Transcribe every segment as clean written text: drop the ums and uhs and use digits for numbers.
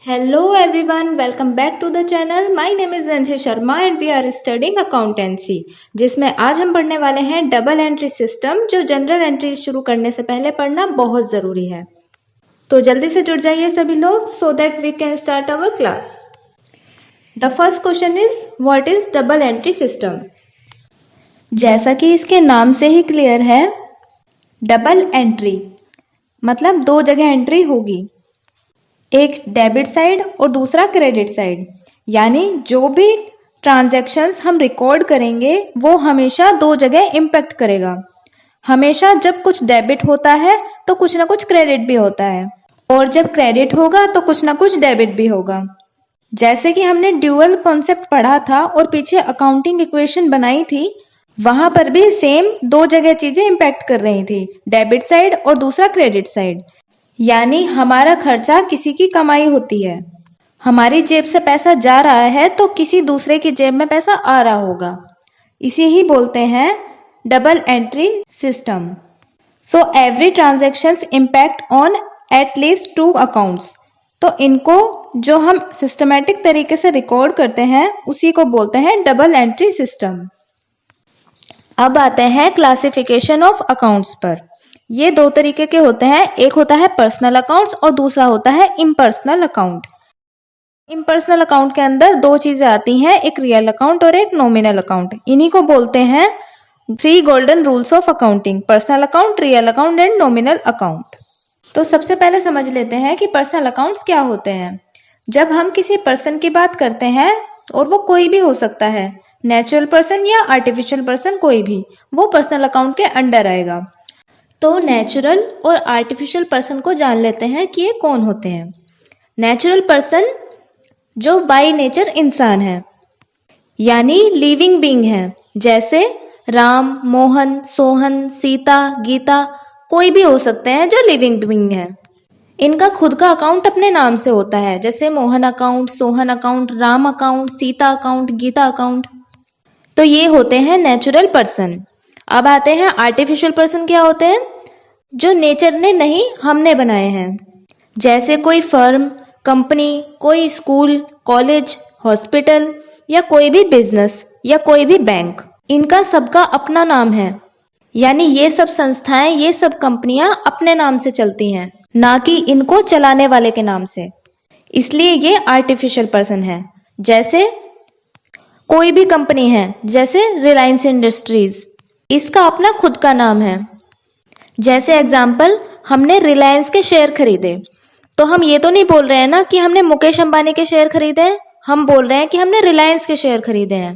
Hello everyone, welcome back to the channel. My name is Nancy Sharma and we are studying accountancy, जिसमें आज हम पढ़ने वाले हैं डबल एंट्री सिस्टम, जो जनरल एंट्री शुरू करने से पहले पढ़ना बहुत ज़रूरी है। तो जल्दी से जुड़ जाइए सभी लोग so that we can start our class. The first question is, what is double entry system? जैसा कि इसके नाम से ही क्लियर है, डबल एंट्री मतलब दो जगह एंट्री होगी, एक डेबिट साइड और दूसरा क्रेडिट साइड। यानी जो भी ट्रांजैक्शंस हम रिकॉर्ड करेंगे वो हमेशा दो जगह इम्पैक्ट करेगा। हमेशा जब कुछ डेबिट होता है तो कुछ ना कुछ क्रेडिट भी होता है, और जब क्रेडिट होगा तो कुछ ना कुछ डेबिट भी होगा। जैसे कि हमने ड्यूअल कॉन्सेप्ट पढ़ा था और पीछे अकाउंटिंग इक्वेशन बनाई थी, वहां पर भी सेम दो जगह चीजें इम्पैक्ट कर रही थी, डेबिट साइड और दूसरा क्रेडिट साइड। यानी हमारा खर्चा किसी की कमाई होती है, हमारी जेब से पैसा जा रहा है तो किसी दूसरे की जेब में पैसा आ रहा होगा। इसे ही बोलते हैं double entry system. So every transactions impact on at least two accounts. तो इनको जो हम सिस्टमैटिक तरीके से रिकॉर्ड करते हैं उसी को बोलते हैं डबल एंट्री सिस्टम। अब आते हैं क्लासिफिकेशन ऑफ अकाउंट्स पर। ये दो तरीके के होते हैं, एक होता है पर्सनल अकाउंट्स और दूसरा होता है इम्पर्सनल अकाउंट। इम्पर्सनल अकाउंट के अंदर दो चीजें आती हैं, एक रियल अकाउंट और एक नॉमिनल अकाउंट। इन्हीं को बोलते हैं 3 golden rules of accounting: personal account, real account and nominal account. तो सबसे पहले समझ लेते हैं कि पर्सनल अकाउंट्स क्या होते हैं। जब हम किसी पर्सन की बात करते हैं, और वो कोई भी हो सकता है, नेचुरल पर्सन या आर्टिफिशियल पर्सन, कोई भी, वो पर्सनल अकाउंट के अंडर आएगा। तो नेचुरल और आर्टिफिशियल पर्सन को जान लेते हैं कि ये कौन होते हैं। नेचुरल पर्सन जो बाय नेचर इंसान है, यानी लिविंग बीइंग है, जैसे राम, मोहन, सोहन, सीता, गीता, कोई भी हो सकते हैं जो लिविंग बीइंग है। इनका खुद का अकाउंट अपने नाम से होता है, जैसे Mohan account, Sohan account, Ram account, Sita account, Gita account. तो ये होते हैं नेचुरल पर्सन। अब आते हैं आर्टिफिशियल पर्सन क्या होते हैं, जो नेचर ने नहीं हमने बनाए हैं, जैसे कोई फर्म, कंपनी, कोई स्कूल, कॉलेज, हॉस्पिटल या कोई भी बिजनेस या कोई भी बैंक। इनका सबका अपना नाम है, यानी ये सब संस्थाएं, ये सब कंपनियां अपने नाम से चलती हैं, ना कि इनको चलाने वाले के नाम से। इसलिए ये आर्टिफिशियल पर्सन है। जैसे कोई भी कंपनी है, जैसे रिलायंस इंडस्ट्रीज, इसका अपना खुद का नाम है। जैसे एग्जाम्पल, हमने रिलायंस के शेयर खरीदे, तो हम ये तो नहीं बोल रहे हैं ना कि हमने मुकेश अंबानी के शेयर खरीदे हैं, हम बोल रहे हैं कि हमने रिलायंस के शेयर खरीदे हैं,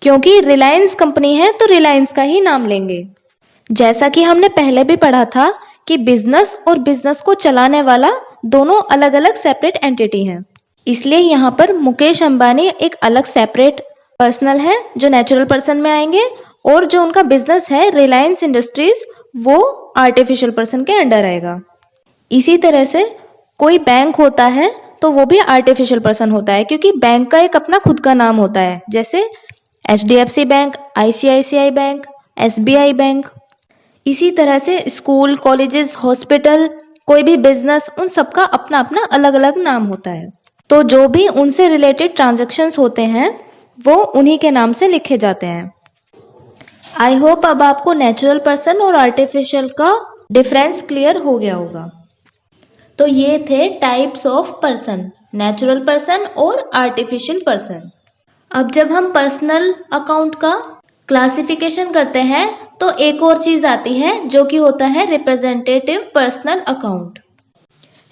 क्योंकि रिलायंस कंपनी है तो रिलायंस का ही नाम लेंगे। जैसा कि हमने पहले भी पढ़ा था कि बिजनेस और बिजनेस को चलाने वाला दोनों अलग अलग सेपरेट एंटिटी हैं, इसलिए यहाँ पर मुकेश अंबानी एक अलग सेपरेट पर्सनल है जो नेचुरल पर्सन में आएंगे, और जो उनका बिजनेस है रिलायंस इंडस्ट्रीज, वो आर्टिफिशियल पर्सन के अंडर आएगा। इसी तरह से कोई बैंक होता है तो वो भी आर्टिफिशियल पर्सन होता है, क्योंकि बैंक का एक अपना खुद का नाम होता है, जैसे HDFC bank, ICICI bank, SBI bank. इसी तरह से स्कूल, कॉलेजेस, हॉस्पिटल, कोई भी बिजनेस, उन सबका अपना अपना अलग अलग नाम होता है। तो जो भी उनसे रिलेटेड ट्रांजैक्शंस होते हैं वो उन्हीं के नाम से लिखे जाते हैं। आई होप अब आपको नेचुरल पर्सन और आर्टिफिशियल का डिफरेंस क्लियर हो गया होगा। तो ये थे types of person, natural person और आर्टिफिशियल पर्सन। अब जब हम पर्सनल अकाउंट का क्लासिफिकेशन करते हैं तो एक और चीज आती है जो कि होता है representative personal account.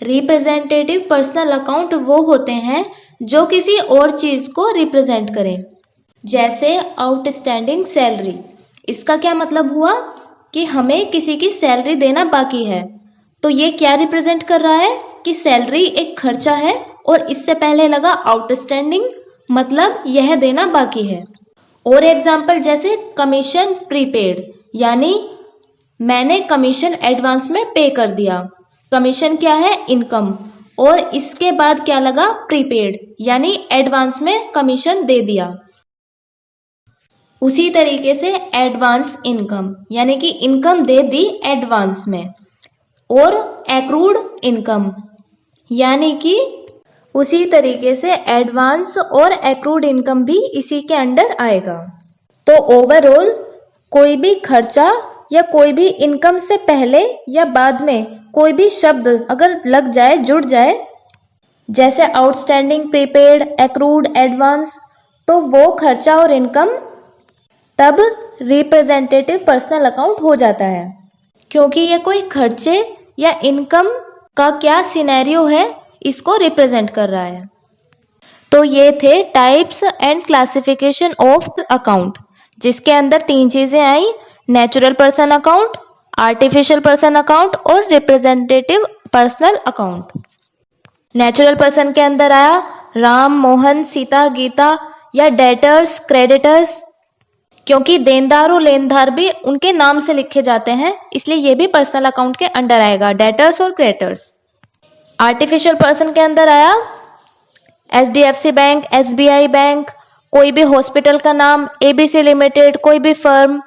Representative personal account वो होते हैं जो किसी और चीज को रिप्रेजेंट करें, जैसे आउटस्टैंडिंग सैलरी। इसका क्या मतलब हुआ कि हमें किसी की सैलरी देना बाकी है, तो ये क्या रिप्रेजेंट कर रहा है कि सैलरी एक खर्चा है और इससे पहले लगा आउटस्टैंडिंग, मतलब यह देना बाकी है। और एग्जाम्पल जैसे कमीशन प्रीपेड, यानी मैंने कमीशन एडवांस में पे कर दिया। कमीशन क्या है? इनकम, और इसके बाद क्या लगा? प्रीपेड, यानी एडवांस में कमीशन दे दिया। उसी तरीके से एडवांस इनकम, यानी कि इनकम दे दी एडवांस में। और एक्रूड इनकम, यानी कि उसी तरीके से एडवांस और एक्रूड इनकम भी इसी के अंडर आएगा। तो ओवरऑल कोई भी खर्चा या कोई भी इनकम से पहले या बाद में कोई भी शब्द अगर लग जाए, जुड़ जाए, जैसे आउटस्टैंडिंग, प्रीपेड, एक्रूड, एडवांस, तो वो खर्चा और इनकम तब रिप्रेजेंटेटिव पर्सनल अकाउंट हो जाता है, क्योंकि ये कोई खर्चे या इनकम का क्या सिनेरियो है इसको रिप्रेजेंट कर रहा है। तो ये थे types and classification of account, जिसके अंदर 3 चीजें आई: natural person account, artificial person account और representative personal account. Natural person के अंदर आया राम, मोहन, सीता, गीता या डेटर्स, क्रेडिटर्स, क्योंकि देनदार और लेनदार भी उनके नाम से लिखे जाते हैं, इसलिए ये भी पर्सनल अकाउंट के अंडर आएगा, डेटर्स और क्रेडिटर्स। आर्टिफिशियल पर्सन के अंदर आया HDFC बैंक, SBI बैंक, कोई भी हॉस्पिटल का नाम, ABC लिमिटेड, कोई भी फर्म,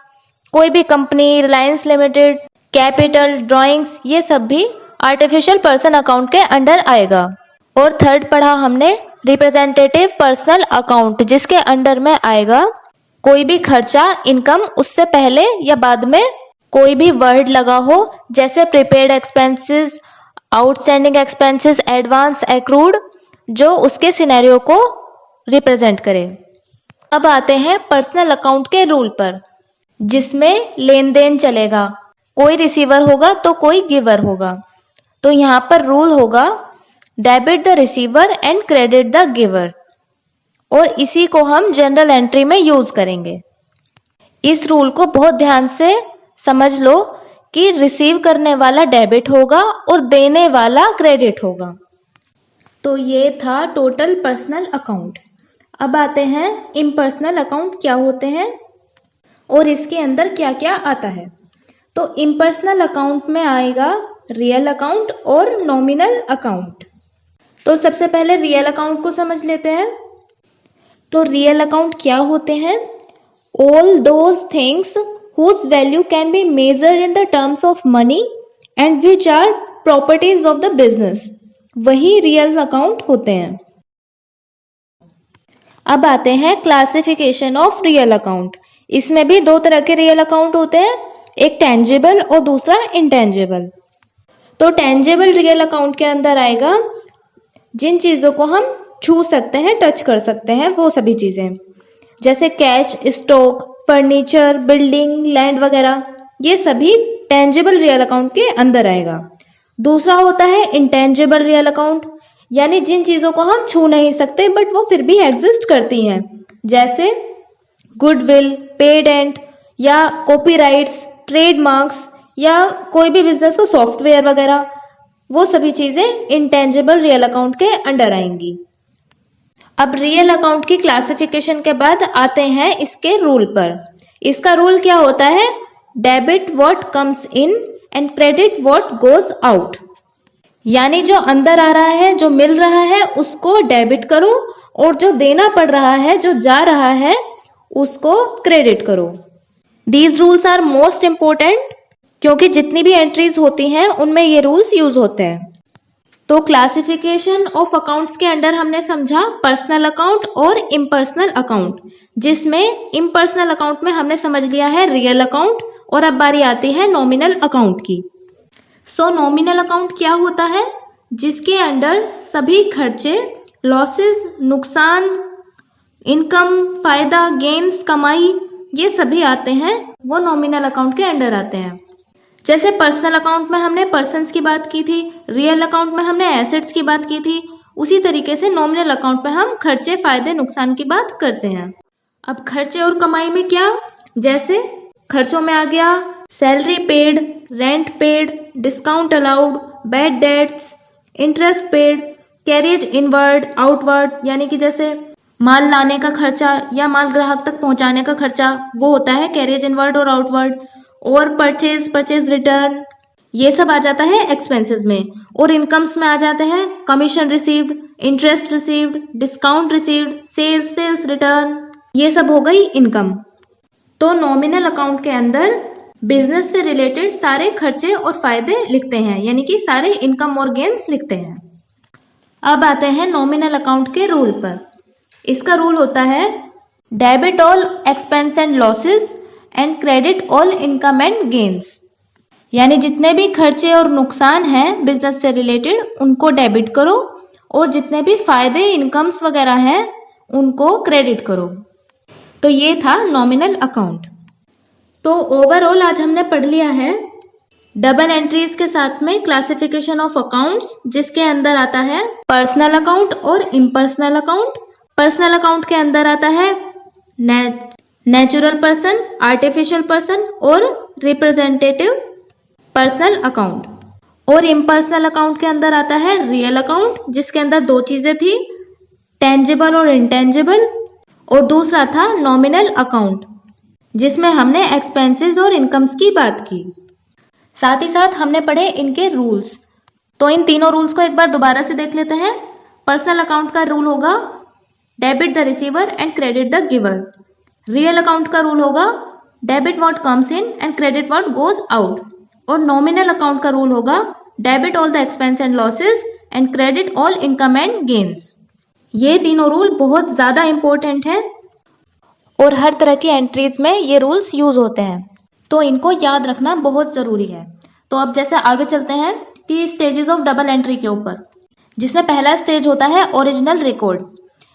कोई भी company, Reliance limited, capital, drawings, ये सब भी आर्टिफिशियल पर्सन अकाउंट के अंडर आएगा। और थर्ड पढ़ा हमने रिप्रेजेंटेटिव पर्सनल अकाउंट, जिसके अंडर में आएगा कोई भी खर्चा, इनकम, उससे पहले या बाद में कोई भी वर्ड लगा हो, जैसे prepaid expenses, outstanding expenses, advance, accrued, जो उसके सिनेरियो को रिप्रेजेंट करे। अब आते हैं पर्सनल अकाउंट के रूल पर, जिसमें लेन देन चलेगा, कोई रिसीवर होगा तो कोई गिवर होगा। तो यहाँ पर रूल होगा debit the receiver and credit the giver, और इसी को हम जनरल एंट्री में यूज करेंगे। इस रूल को बहुत ध्यान से समझ लो कि रिसीव करने वाला डेबिट होगा और देने वाला क्रेडिट होगा। तो ये था टोटल पर्सनल अकाउंट। अब आते हैं इम्पर्सनल अकाउंट क्या होते हैं और इसके अंदर क्या क्या आता है। तो इम्पर्सनल अकाउंट में आएगा रियल अकाउंट और नॉमिनल अकाउंट। तो सबसे पहले रियल अकाउंट को समझ लेते हैं। तो रियल अकाउंट क्या होते हैं? All those things whose value can be measured in the terms of money and which are properties of the business, वही रियल अकाउंट होते हैं। अब आते हैं क्लासिफिकेशन ऑफ रियल अकाउंट। इसमें भी 2 तरह के रियल अकाउंट होते हैं, एक टेंजिबल और दूसरा इंटेंजिबल। तो टेंजिबल रियल अकाउंट के अंदर आएगा जिन चीजों को हम छू सकते हैं, टच कर सकते हैं, वो सभी चीजें, जैसे cash, stock, furniture, building, land वगैरह, ये सभी टेंजिबल रियल अकाउंट के अंदर आएगा। दूसरा होता है इंटेंजिबल रियल अकाउंट, यानी जिन चीजों को हम छू नहीं सकते बट वो फिर भी एग्जिस्ट करती हैं, जैसे गुडविल, पेड एंड या कॉपीराइट्स, ट्रेडमार्क्स या कोई भी बिजनेस का सॉफ्टवेयर वगैरह, वो सभी चीजें इंटेंजिबल रियल अकाउंट के अंडर आएंगी। अब रियल अकाउंट की क्लासिफिकेशन के बाद आते हैं इसके रूल पर। इसका रूल क्या होता है? Debit what comes in and credit what goes out, यानी जो अंदर आ रहा है, जो मिल रहा है, उसको डेबिट करो और जो देना पड़ रहा है, जो जा रहा है, उसको क्रेडिट करो। These rules are most important, क्योंकि जितनी भी एंट्रीज होती हैं उनमें ये रूल्स यूज होते हैं। तो क्लासिफिकेशन ऑफ अकाउंट्स के अंडर हमने समझा पर्सनल अकाउंट और इम्पर्सनल अकाउंट, जिसमें इम्पर्सनल अकाउंट में हमने समझ लिया है रियल अकाउंट, और अब बारी आती है नॉमिनल अकाउंट की। सो नॉमिनल अकाउंट क्या होता है? जिसके अंडर सभी खर्चे, लॉसेस, नुकसान, इनकम, फायदा, गेन्स, कमाई, ये सभी आते हैं, वो नॉमिनल अकाउंट के अंडर आते हैं। जैसे पर्सनल अकाउंट में हमने पर्सन्स की बात की थी, रियल अकाउंट में हमने एसेट्स की बात की थी, उसी तरीके से नॉमिनल अकाउंट में हम खर्चे, फायदे, नुकसान की बात करते हैं। अब खर्चे और कमाई में क्या? जैसे खर्चों में आ गया salary paid, rent paid, discount allowed, bad debts, interest paid, carriage inward, outward, यानी कि जैसे माल लाने का खर्चा या माल ग्राहक तक पहुंचाने का खर्चा, वो होता है कैरियज इनवर्ड और आउटवर्ड। और परचेज रिटर्न, ये सब आ जाता है एक्सपेंसेस में। और इनकम्स में आ जाते हैं commission received, interest received, discount received, sales return, ये सब हो गई इनकम। तो नॉमिनल अकाउंट के अंदर बिजनेस से रिलेटेड सारे खर्चे और फायदे लिखते हैं, यानी कि सारे इनकम और गेन्स लिखते हैं। अब आते हैं नॉमिनल अकाउंट के रूल पर। इसका रूल होता है debit all expense and losses and credit all income and gains. यानी जितने भी खर्चे और नुकसान हैं बिजनेस से रिलेटेड उनको डेबिट करो और जितने भी फायदे इनकम्स वगैरह हैं उनको क्रेडिट करो। तो ये था नॉमिनल अकाउंट। तो ओवरऑल आज हमने पढ़ लिया है डबल एंट्रीज के साथ में क्लासिफिकेशन ऑफ अकाउंट्स, जिसके अंदर आता है पर्सनल अकाउंट और इम्पर्सनल अकाउंट। पर्सनल अकाउंट के अंदर आता है नेचुरल पर्सन, आर्टिफिशियल पर्सन और रिप्रेजेंटेटिव पर्सनल अकाउंट। और इम्पर्सनल अकाउंट के अंदर आता है रियल अकाउंट, जिसके अंदर दो चीजें थी, टेंजिबल और इंटेंजिबल। और दूसरा था नॉमिनल अकाउंट, जिसमें हमने एक्सपेंसेस और इनकम्स की बात की। साथ ही साथ हमने पढ़े इनके रूल्स। तो इन तीनों रूल्स को एक बार दोबारा से देख लेते हैं। पर्सनल अकाउंट का रूल होगा debit the receiver and credit the giver. Real account का रूल होगा debit what comes in and credit what goes out. और नॉमिनल अकाउंट का रूल होगा debit all the expense and losses and credit all income and gains. ये तीनों rule बहुत ज्यादा important हैं और हर तरह की एंट्रीज में ये रूल्स यूज होते हैं, तो इनको याद रखना बहुत जरूरी है। तो अब जैसे आगे चलते हैं कि स्टेजेस ऑफ डबल एंट्री के ऊपर, जिसमें पहला स्टेज होता है ओरिजिनल रिकॉर्ड।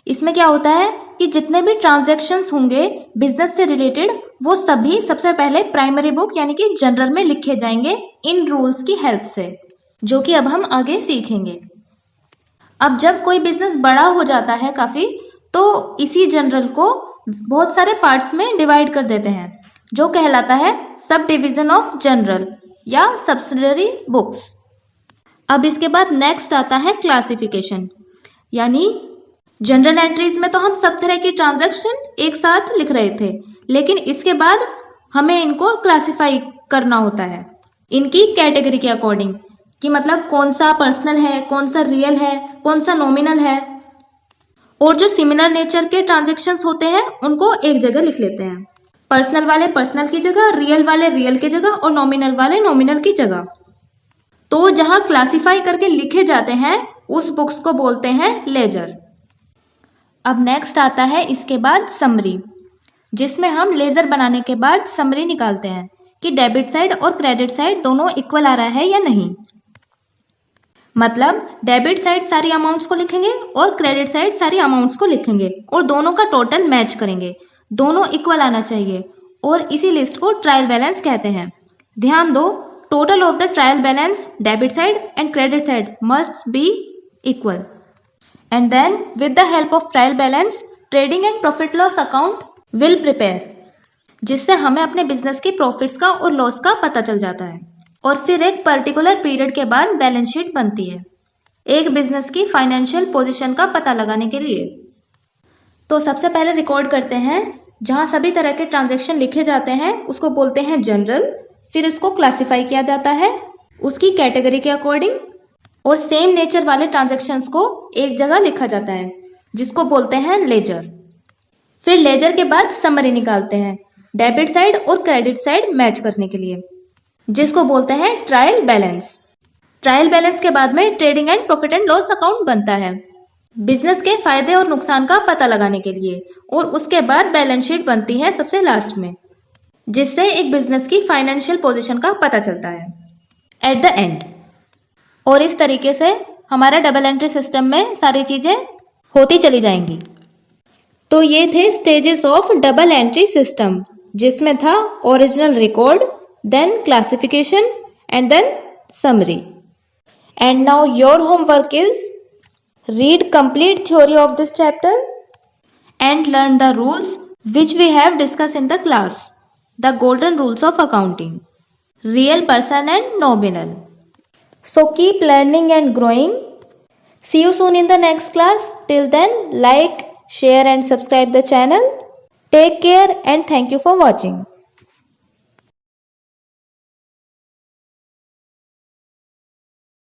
इसमें क्या होता है कि जितने भी ट्रांजैक्शंस होंगे बिजनेस से रिलेटेड वो सभी सबसे पहले प्राइमरी बुक यानी कि जनरल में लिखे जाएंगे इन रूल्स की हेल्प से, जो कि अब हम आगे सीखेंगे। अब जब कोई बिजनेस बड़ा हो जाता है काफी, तो इसी जनरल को बहुत सारे पार्ट्स में डिवाइड कर देते हैं, जो कहलाता है सब डिवीजन ऑफ जनरल या सब्सिडियरी बुक्स। अब इसके बाद नेक्स्ट आता है क्लासिफिकेशन। यानी जनरल एंट्रीज में तो हम सब तरह की ट्रांजैक्शन एक साथ लिख रहे थे, लेकिन इसके बाद हमें इनको क्लासिफाई करना होता है इनकी कैटेगरी के अकॉर्डिंग, कि मतलब कौन सा पर्सनल है, कौन सा रियल है, कौन सा नॉमिनल है। और जो सिमिलर नेचर के ट्रांजैक्शंस होते हैं उनको एक जगह लिख लेते हैं, पर्सनल वाले पर्सनल की जगह, रियल वाले रियल की जगह और नॉमिनल वाले नॉमिनल की जगह। तो जहां क्लासिफाई करके लिखे जाते हैं उस बुक्स को बोलते हैं लेजर। अब नेक्स्ट आता है इसके बाद समरी, जिसमें हम लेजर बनाने के बाद समरी निकालते हैं कि डेबिट साइड और क्रेडिट साइड दोनों इक्वल आ रहा है या नहीं। मतलब डेबिट साइड सारी अमाउंट्स को लिखेंगे और क्रेडिट साइड सारी अमाउंट्स को लिखेंगे और दोनों का टोटल मैच करेंगे, दोनों इक्वल आना चाहिए। और इसी लिस्ट को ट्रायल बैलेंस कहते हैं। ध्यान दो, total of the trial balance debit side and credit side must be equal. And then with the help of trial balance, trading and profit loss account will prepare, जिससे हमें अपने business की profits का और लॉस का पता चल जाता है। और फिर एक पर्टिकुलर पीरियड के बाद बैलेंस शीट बनती है एक बिजनेस की फाइनेंशियल पोजीशन का पता लगाने के लिए। तो सबसे पहले रिकॉर्ड करते हैं, जहां सभी तरह के ट्रांजैक्शन लिखे जाते हैं उसको बोलते हैं जनरल। फिर इसको क्लासिफाई किया जाता है उसकी कैटेगरी के अकॉर्डिंग, और सेम नेचर वाले ट्रांजैक्शंस को एक जगह लिखा जाता है जिसको बोलते हैं लेजर। फिर लेजर के बाद समरी निकालते हैं डेबिट साइड और क्रेडिट साइड मैच करने के लिए, जिसको बोलते हैं ट्रायल बैलेंस। ट्रायल बैलेंस के बाद में trading and profit and loss account बनता है बिजनेस के फायदे और नुकसान का पता लगाने के लिए। और उसके बाद बैलेंस शीट बनती है सबसे लास्ट में, जिससे एक बिजनेस की फाइनेंशियल पोजीशन का पता चलता है एट द एंड। और इस तरीके से हमारा डबल एंट्री सिस्टम में सारी चीजें होती चली जाएंगी। तो ये थे stages of double entry system, जिसमें था original record, then classification and then summary. And now your homework is read complete theory of this chapter and learn the rules which we have discuss in the class, the golden rules of accounting, real, person and nominal. So keep learning and growing. See you soon in the next class. Till then, like, share and subscribe the channel. Take care and thank you for watching.